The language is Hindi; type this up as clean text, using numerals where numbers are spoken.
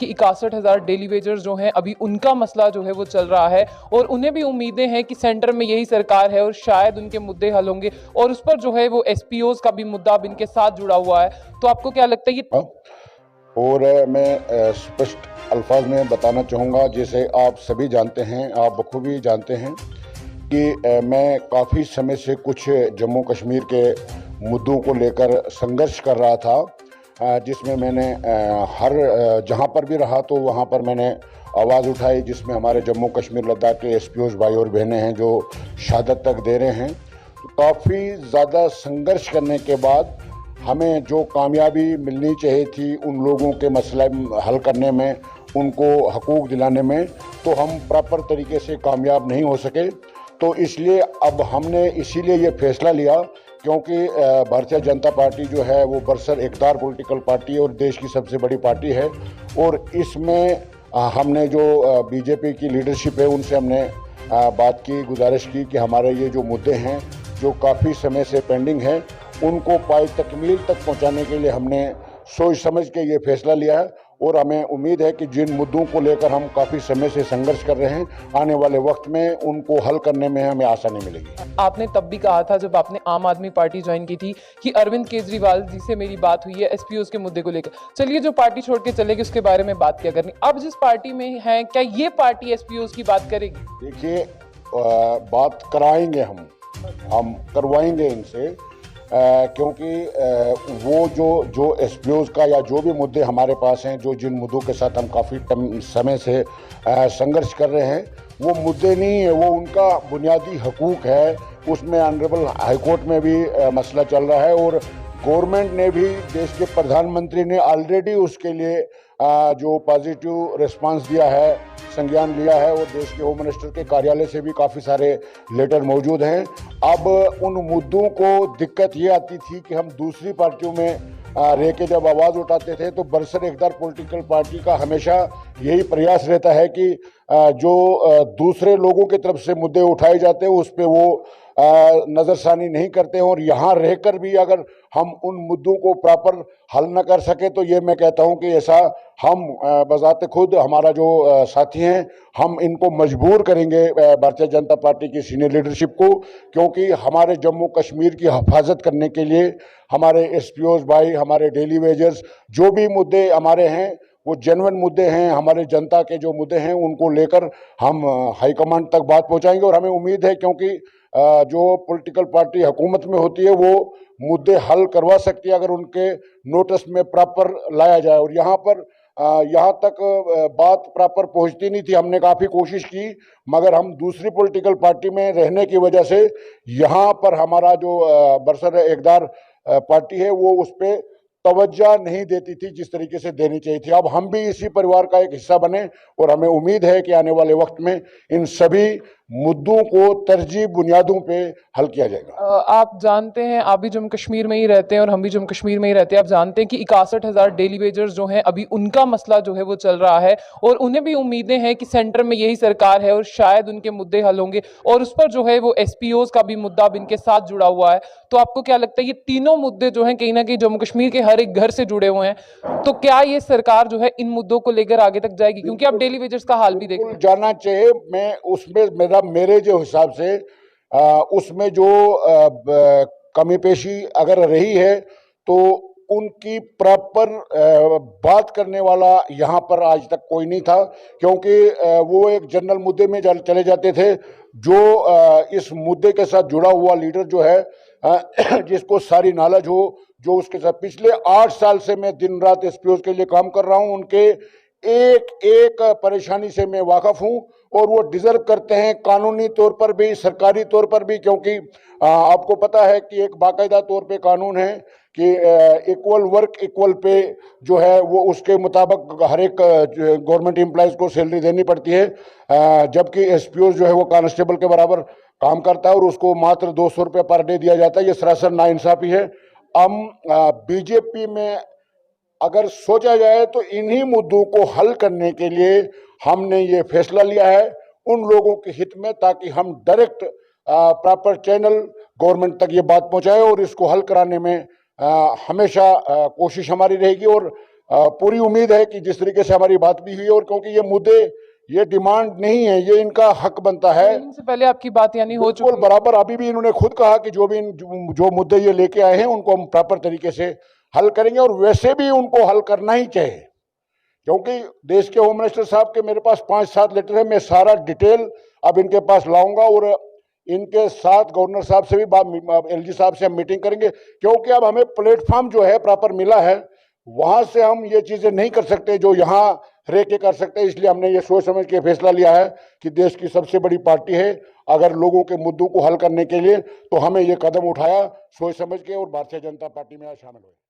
कि 61,000 डेली वेजर्स जो हैं अभी उनका मसला जो है वो चल रहा है और उन्हें भी उम्मीदें हैं कि सेंटर में यही सरकार है और शायद उनके मुद्दे हल होंगे और उस पर जो है वो एसपीओज का भी मुद्दा अब इनके साथ जुड़ा हुआ है। तो आपको क्या लगता है ये? और मैं स्पष्ट अल्फाज में बताना चाहूँगा, जैसे आप सभी जानते हैं, आप बखूबी जानते हैं कि मैं काफ़ी समय से कुछ जम्मू कश्मीर के मुद्दों को लेकर संघर्ष कर रहा था, जिसमें मैंने हर जहाँ पर भी रहा तो वहाँ पर मैंने आवाज़ उठाई, जिसमें हमारे जम्मू कश्मीर लद्दाख के एसपीओज भाई और बहनें हैं जो शहादत तक दे रहे हैं। तो काफ़ी ज़्यादा संघर्ष करने के बाद हमें जो कामयाबी मिलनी चाहिए थी उन लोगों के मसले हल करने में, उनको हकूक़ दिलाने में, तो हम प्रॉपर तरीके से कामयाब नहीं हो सके। तो इसलिए अब हमने इसीलिए ये फैसला लिया, क्योंकि भारतीय जनता पार्टी जो है वो बरसर इक़्तिदार पॉलिटिकल पार्टी है और देश की सबसे बड़ी पार्टी है। और इसमें हमने जो बीजेपी की लीडरशिप है उनसे हमने बात की, गुजारिश की कि हमारे ये जो मुद्दे हैं जो काफ़ी समय से पेंडिंग हैं उनको पाई तकमील तक पहुंचाने के लिए हमने सोच समझ के ये फैसला लिया है। और हमें उम्मीद है कि जिन मुद्दों को लेकर हम काफ़ी समय से संघर्ष कर रहे हैं, आने वाले वक्त में उनको हल करने में हमें आसानी मिलेगी। आपने तब भी कहा था जब आपने आम आदमी पार्टी ज्वाइन की थी कि अरविंद केजरीवाल जी से मेरी बात हुई है एसपीओ के मुद्दे को लेकर। चलिए, जो पार्टी छोड़ के चलेगी उसके बारे में बात क्या करनी। अब जिस पार्टी में है, क्या ये पार्टी एसपीओ की बात करेगी? देखिए, बात कराएंगे, हम करवाएंगे इनसे, क्योंकि वो जो एसपीओज का या जो भी मुद्दे हमारे पास हैं, जो जिन मुद्दों के साथ हम काफ़ी समय से संघर्ष कर रहे हैं, वो मुद्दे नहीं है, वो उनका बुनियादी हकूक़ है। उसमें ऑनरेबल हाईकोर्ट में भी मसला चल रहा है और गवर्नमेंट ने भी, देश के प्रधानमंत्री ने ऑलरेडी उसके लिए जो पॉजिटिव रिस्पांस दिया है, संज्ञान लिया है, और देश के होम मिनिस्टर के कार्यालय से भी काफ़ी सारे लेटर मौजूद हैं। अब उन मुद्दों को दिक्कत ये आती थी कि हम दूसरी पार्टियों में रह के जब आवाज़ उठाते थे तो बरसर इक़्तिदार पॉलिटिकल पार्टी का हमेशा यही प्रयास रहता है कि जो दूसरे लोगों की तरफ से मुद्दे उठाए जाते हैं उस पर वो नज़रसानी नहीं करते हैं। और यहाँ रहकर भी अगर हम उन मुद्दों को प्रॉपर हल न कर सके तो ये मैं कहता हूँ कि ऐसा हम बज़ाते खुद, हमारा जो साथी हैं, हम इनको मजबूर करेंगे भारतीय जनता पार्टी की सीनियर लीडरशिप को, क्योंकि हमारे जम्मू कश्मीर की हिफाजत करने के लिए हमारे एसपीओज भाई, हमारे डेली वेजर्स, जो भी मुद्दे हमारे हैं वो जेन्युइन मुद्दे हैं, हमारे जनता के जो मुद्दे हैं उनको लेकर हम हाईकमांड तक बात पहुंचाएंगे। और हमें उम्मीद है, क्योंकि जो पॉलिटिकल पार्टी हुकूमत में होती है वो मुद्दे हल करवा सकती है अगर उनके नोटिस में प्रॉपर लाया जाए। और यहाँ तक बात प्रॉपर पहुंचती नहीं थी, हमने काफ़ी कोशिश की, मगर हम दूसरी पॉलिटिकल पार्टी में रहने की वजह से यहाँ पर हमारा जो बरसर इक़्तिदार पार्टी है वो उस पर तवज्जो नहीं देती थी जिस तरीके से देनी चाहिए थी। अब हम भी इसी परिवार का एक हिस्सा बने और हमें उम्मीद है कि आने वाले वक्त में इन सभी मुद्दों को तरजीह बुनियादों पे हल किया जाएगा। आप जानते हैं, आप भी जम्मू कश्मीर में ही रहते हैं और हम भी जम्मू कश्मीर में ही रहते हैं। आप जानते हैं कि 61,000 डेली वेजर्स जो हैं अभी उनका मसला जो है वो चल रहा है और उन्हें भी उम्मीदें हैं कि सेंटर में यही सरकार है और शायद उनके मुद्दे हल होंगे और उस पर जो है वो एसपीओज का भी मुद्दा अब इनके साथ जुड़ा हुआ है। तो आपको क्या लगता है ये तीनों मुद्दे जो हैं कहीं ना कहीं जम्मू कश्मीर के हर एक घर से जुड़े हुए हैं, तो क्या ये सरकार जो है इन मुद्दों को लेकर आगे तक जाएगी? क्योंकि आप डेली वेजर्स का हाल भी देखें, जाना चाहिए। मैं उसमें मेरे जो हिसाब से उसमें जो कमी पेशी अगर रही है तो उनकी प्रॉपर बात करने वाला यहाँ पर आज तक कोई नहीं था, क्योंकि वो एक जनरल मुद्दे में चले जाते थे। जो इस मुद्दे के साथ जुड़ा हुआ लीडर जो है, जिसको सारी नॉलेज हो, जो उसके साथ पिछले 8 साल से मैं दिन रात एसपीओ के लिए काम कर रहा हूँ, उनके एक एक परेशानी से मैं वाकफ हूँ और वो डिजर्व करते हैं कानूनी तौर पर भी, सरकारी तौर पर भी, क्योंकि आपको पता है कि एक बाकायदा तौर पे कानून है कि इक्वल वर्क इक्वल पे जो है वो उसके मुताबिक हर एक गवर्नमेंट एम्प्लॉयज़ को सैलरी देनी पड़ती है, जबकि एसपीओ जो है वो कांस्टेबल के बराबर काम करता है और उसको मात्र 200 रुपये पर डे दिया जाता है। ये सरासर नाइंसाफ़ी है। हम बीजेपी में अगर सोचा जाए तो इन्हीं मुद्दों को हल करने के लिए हमने ये फैसला लिया है उन लोगों के हित में, ताकि हम डायरेक्ट प्रॉपर चैनल गवर्नमेंट तक ये बात पहुंचाए और इसको हल कराने में हमेशा कोशिश हमारी रहेगी। और पूरी उम्मीद है कि जिस तरीके से हमारी बात भी हुई और क्योंकि ये मुद्दे, ये डिमांड नहीं है, ये इनका हक बनता है। इनसे पहले आपकी बात यानी हो बिल्कुल चुकी बराबर। अभी भी इन्होंने खुद कहा कि जो मुद्दे ये लेके आए हैं उनको हम प्रॉपर तरीके से हल करेंगे, और वैसे भी उनको हल करना ही चाहिए, क्योंकि देश के होम मिनिस्टर साहब के मेरे पास 5-7 लेटर है। मैं सारा डिटेल अब इनके पास लाऊंगा और इनके साथ गवर्नर साहब से भी बात, एलजी साहब से हम मीटिंग करेंगे, क्योंकि अब हमें प्लेटफॉर्म जो है प्रॉपर मिला है, वहां से हम ये चीजें नहीं कर सकते जो यहाँ रह के कर सकते हैं। इसलिए हमने ये सोच समझ के फैसला लिया है कि देश की सबसे बड़ी पार्टी है, अगर लोगों के मुद्दों को हल करने के लिए, तो हमें ये कदम उठाया सोच समझ के और भारतीय जनता पार्टी में शामिल हुए।